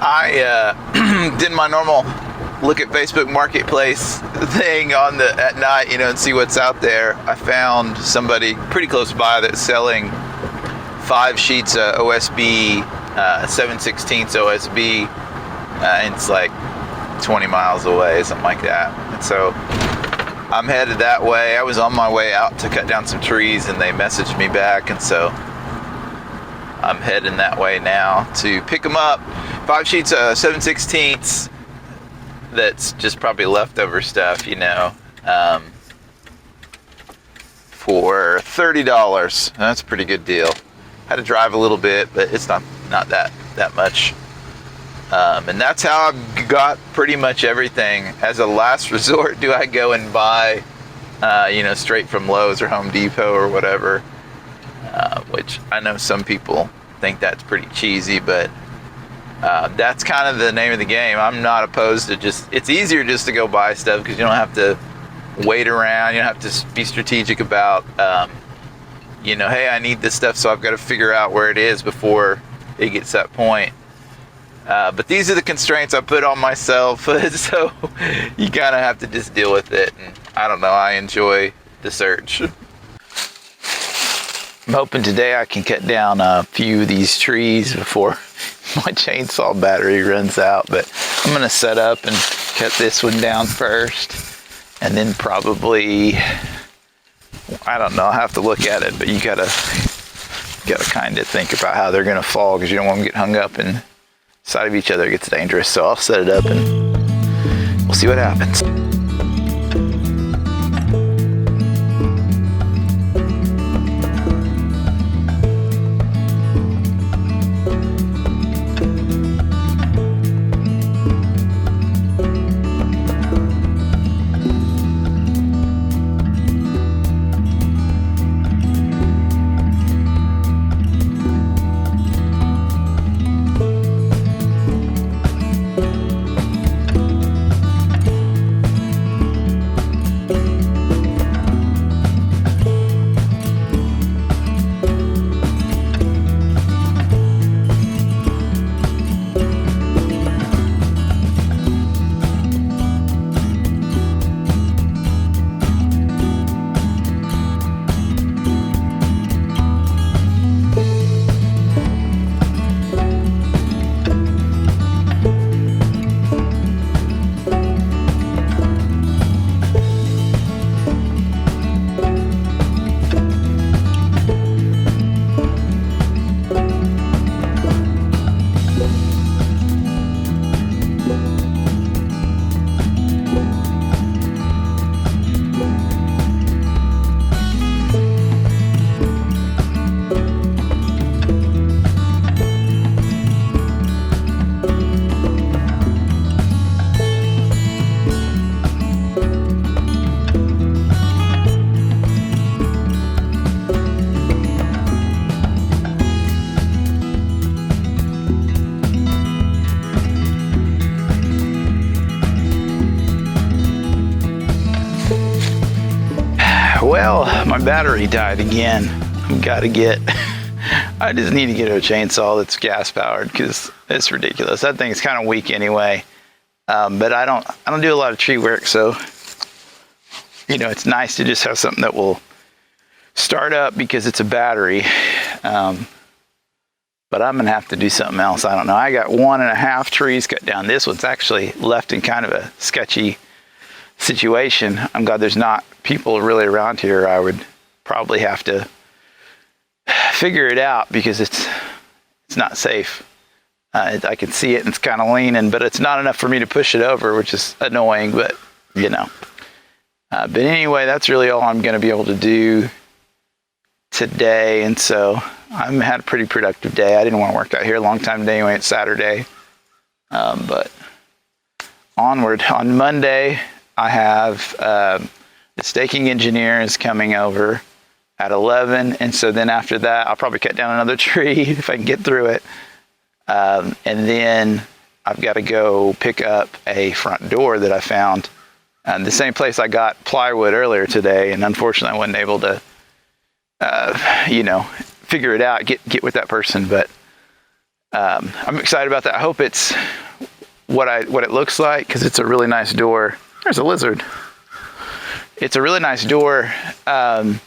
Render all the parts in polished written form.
I did my normal look at Facebook Marketplace thing at night, and see what's out there. I found somebody pretty close by that's selling 5 sheets of OSB, 7/16 OSB, and it's like 20 miles away, something like that. And so I'm headed that way. I was on my way out to cut down some trees, and they messaged me back, and so I'm heading that way now to pick them up. 5 sheets of 7/16. That's just probably leftover stuff, for $30. That's a pretty good deal. Had to drive a little bit, but it's not that much. And that's how I've got pretty much everything. As a last resort, do I go and buy, straight from Lowe's or Home Depot or whatever, which I know some people think that's pretty cheesy, but that's kind of the name of the game. I'm not opposed to it's easier just to go buy stuff because you don't have to wait around. You don't have to be strategic about, hey, I need this stuff, so I've got to figure out where it is before it gets to that point. But these are the constraints I put on myself, so you kind of have to just deal with it. And I don't know, I enjoy the search. I'm hoping today I can cut down a few of these trees before my chainsaw battery runs out, but I'm going to set up and cut this one down first, and then probably, I don't know, I'll have to look at it, but you gotta kind of think about how they're going to fall, because you don't want them to get hung up inside of each other. It gets dangerous. So I'll set it up and we'll see what happens. Well, my battery died again. I just need to get a chainsaw that's gas powered, because it's ridiculous. That thing's kind of weak anyway. But I don't do a lot of tree work, so it's nice to just have something that will start up because it's a battery. But I'm gonna have to do something else. I don't know. I got 1.5 trees cut down. This one's actually left in kind of a sketchy situation. I'm glad there's not people really around here. I would probably have to figure it out because it's not safe. I can see it and it's kind of leaning, but it's not enough for me to push it over, which is annoying, but but anyway, that's really all I'm going to be able to do today. And so I've had a pretty productive day. I didn't want to work out here a long time today anyway. It's Saturday. But onward. On Monday, I have the staking engineer is coming over at 11. And so then after that, I'll probably cut down another tree if I can get through it. And then I've got to go pick up a front door that I found the same place I got plywood earlier today. And unfortunately, I wasn't able to, figure it out, get with that person. But I'm excited about that. I hope it's what it looks like, because it's a really nice door. There's a lizard. It's a really nice door, and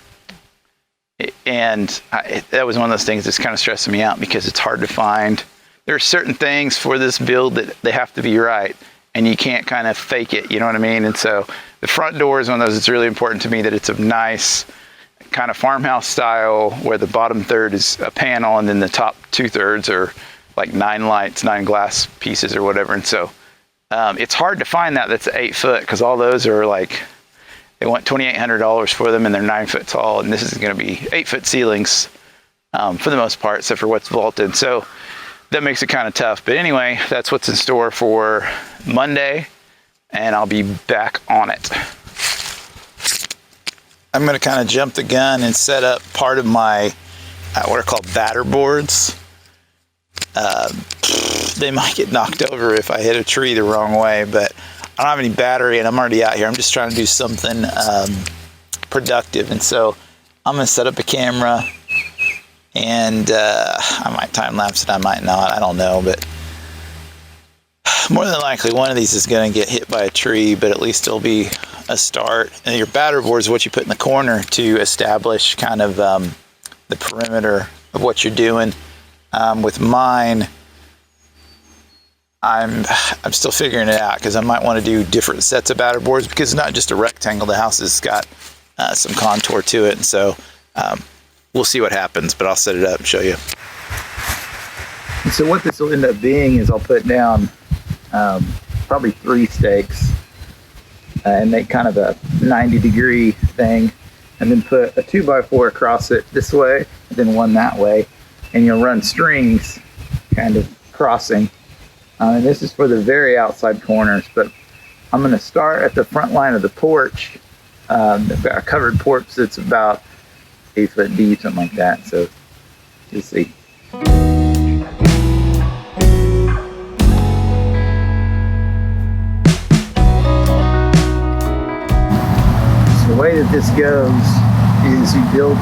that was one of those things that's kind of stressing me out, because it's hard to find. There are certain things for this build that they have to be right, and you can't kind of fake it, you know what I mean? And so the front door is one of those. It's really important to me that it's a nice kind of farmhouse style, where the bottom third is a panel and then the top 2/3 are like 9 lights, 9 glass pieces or whatever. And so it's hard to find that's 8 foot, because all those are like, they want $2,800 for them, and they're 9 foot tall, and this is going to be 8 foot ceilings for the most part, except for what's vaulted. So that makes it kind of tough. But anyway, that's what's in store for Monday, and I'll be back on it. I'm going to kind of jump the gun and set up part of my what are called batter boards. They might get knocked over if I hit a tree the wrong way, but I don't have any battery, and I'm already out here. I'm just trying to do something productive, and so I'm going to set up a camera, and I might time lapse it, I might not, I don't know, but more than likely one of these is going to get hit by a tree, but at least it'll be a start. And your batter board is what you put in the corner to establish kind of the perimeter of what you're doing. With mine, I'm still figuring it out, because I might want to do different sets of batter boards, because it's not just a rectangle. The house has got some contour to it, and so we'll see what happens, but I'll set it up and show you. And so what this will end up being is I'll put down probably 3 stakes and make kind of a 90-degree thing, and then put a 2x4 across it this way, and then one that way, and you'll run strings kind of crossing. And this is for the very outside corners, but I'm going to start at the front line of the porch. I've got a covered porch that's about 8 foot deep, something like that, so you'll see. The way that this goes is you build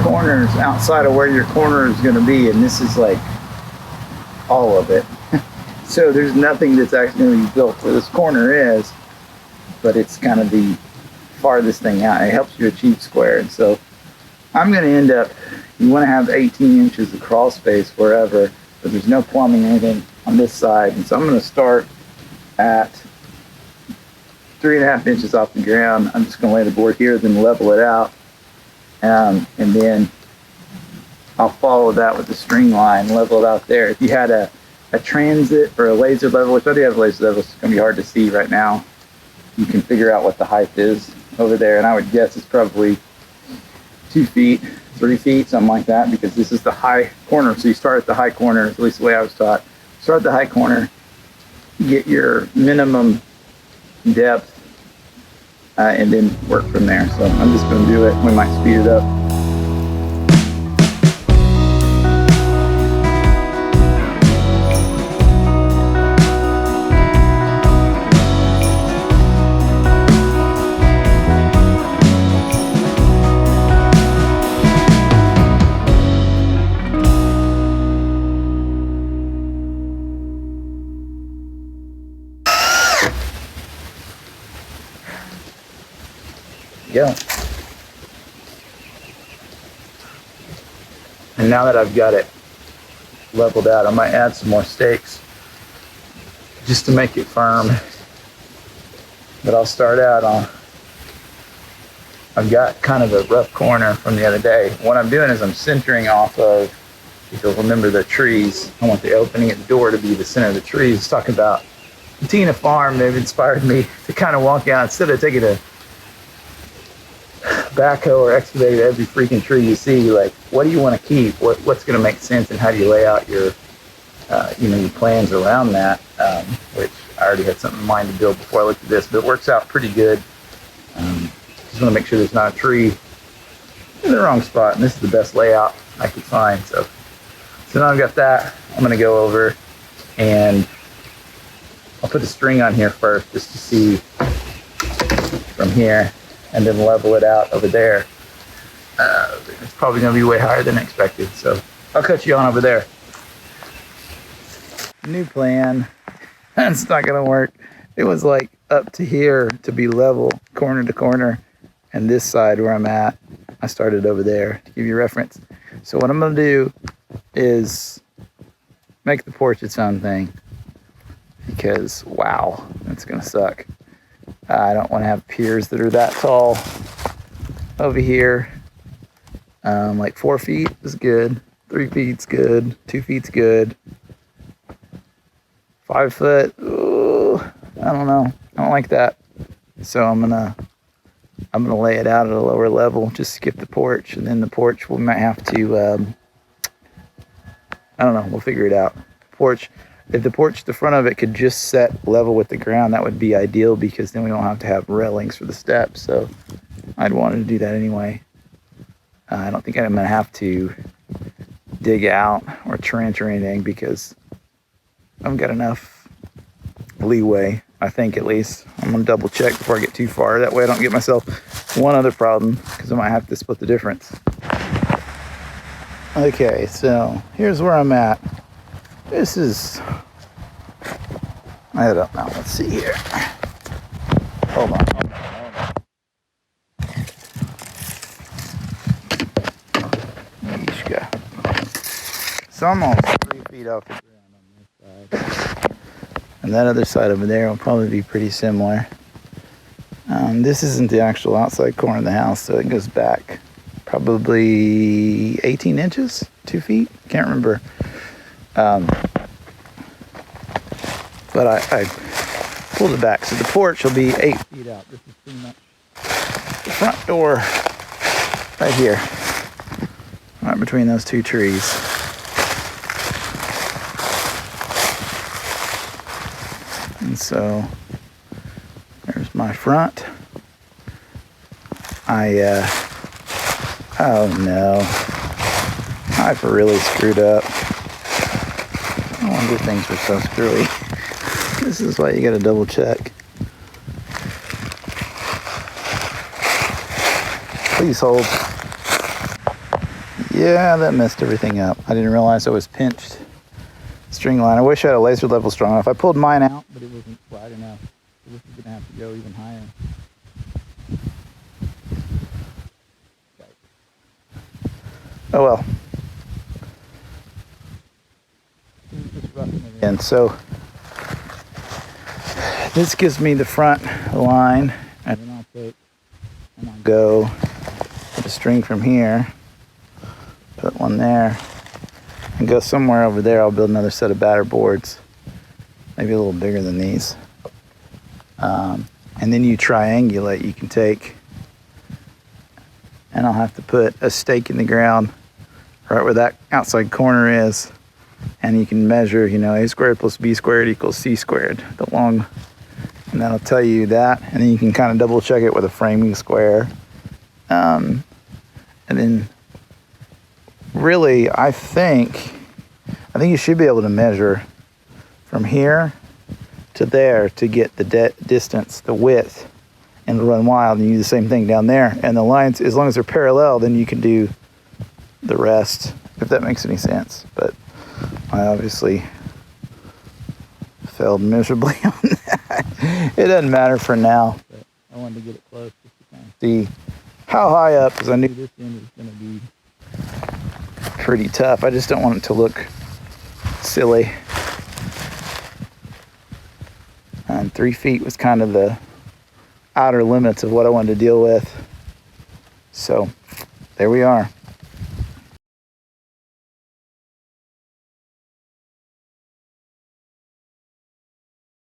corners outside of where your corner is going to be, and this is like all of it. So there's nothing that's actually going to be built where this corner is, but it's kind of the farthest thing out. It helps you achieve square. And so I'm going to end up, you want to have 18 inches of crawl space wherever, but there's no plumbing or anything on this side. And so I'm going to start at 3.5 inches off the ground. I'm just going to lay the board here, then level it out. And then I'll follow that with the string line, level it out there. If you had a transit or a laser level, which I do have a laser level, so it's going to be hard to see right now, you can figure out what the height is over there. And I would guess it's probably 2 feet, 3 feet, something like that, because this is the high corner. So you start at the high corner, at least the way I was taught. Start at the high corner, get your minimum depth, and then work from there. So I'm just going to do it. We might speed it up. Go. And now that I've got it leveled out, I might add some more stakes just to make it firm. But I'll start out on, I've got kind of a rough corner from the other day. What I'm doing is I'm centering off of, if you'll remember the trees, I want the opening at the door to be the center of the trees. Talk about Tina Farm, they've inspired me to kind of walk out, instead of taking a backhoe or excavator every freaking tree you see, like, what do you want to keep? What's going to make sense, and how do you lay out your, your plans around that? Which I already had something in mind to build before I looked at this, but it works out pretty good. Just want to make sure there's not a tree in the wrong spot, and this is the best layout I could find. So now I've got that. I'm going to go over and I'll put the string on here first, just to see from here, and then level it out over there. It's probably going to be way higher than expected, so I'll cut you on over there. new plan. That's not gonna work. It was like up to here to be level, corner to corner, and this side where I'm at, I started over there to give you reference. So what I'm gonna do is make the porch its own thing, because wow, that's gonna suck. I don't want to have piers that are that tall over here. Like 4 feet is good, 3 feet's good, 2 feet's good. 5 foot, ooh, I don't know. I don't like that. So I'm gonna lay it out at a lower level. Just skip the porch, and then the porch we might have to. I don't know. We'll figure it out. Porch. If the porch, the front of it could just set level with the ground, that would be ideal, because then we don't have to have railings for the steps. So I'd wanted to do that anyway. I don't think I'm gonna have to dig out or trench or anything, because I've got enough leeway, I think, at least. I'm gonna double check before I get too far. That way I don't get myself one other problem, because I might have to split the difference. Okay, so here's where I'm at. This is, I don't know, let's see here. Hold on. It's almost 3 feet off the ground on this side. And that other side over there will probably be pretty similar. This isn't the actual outside corner of the house, so it goes back probably 18 inches, 2 feet, can't remember. But I pulled it back, so the porch will be 8 feet out. This is pretty much the front door right here, right between those two trees. And so there's my front. Oh no, I've really screwed up. No wonder things were so screwy. This is why you gotta double check. Please hold. Yeah, that messed everything up. I didn't realize I was pinched. String line. I wish I had a laser level strong enough. I pulled mine out, but it wasn't wide enough. So this is gonna have to go even higher. Oh well. And so this gives me the front line, and then I'll go with a string from here, put one there, and go somewhere over there. I'll build another set of batter boards, maybe a little bigger than these. And then you triangulate. You can take, and I'll have to put a stake in the ground right where that outside corner is, and you can measure, a squared plus b squared equals c squared, the long, and that'll tell you that, and then you can kind of double check it with a framing square. And then really, I think you should be able to measure from here to there to get the distance, the width, and run wild, and you do the same thing down there. And the lines, as long as they're parallel, then you can do the rest, if that makes any sense. But I obviously failed miserably on that. It doesn't matter for now, but I wanted to get it close just to kind of see how high up, because I knew this end was going to be pretty tough. I just don't want it to look silly. And 3 feet was kind of the outer limits of what I wanted to deal with. So there we are.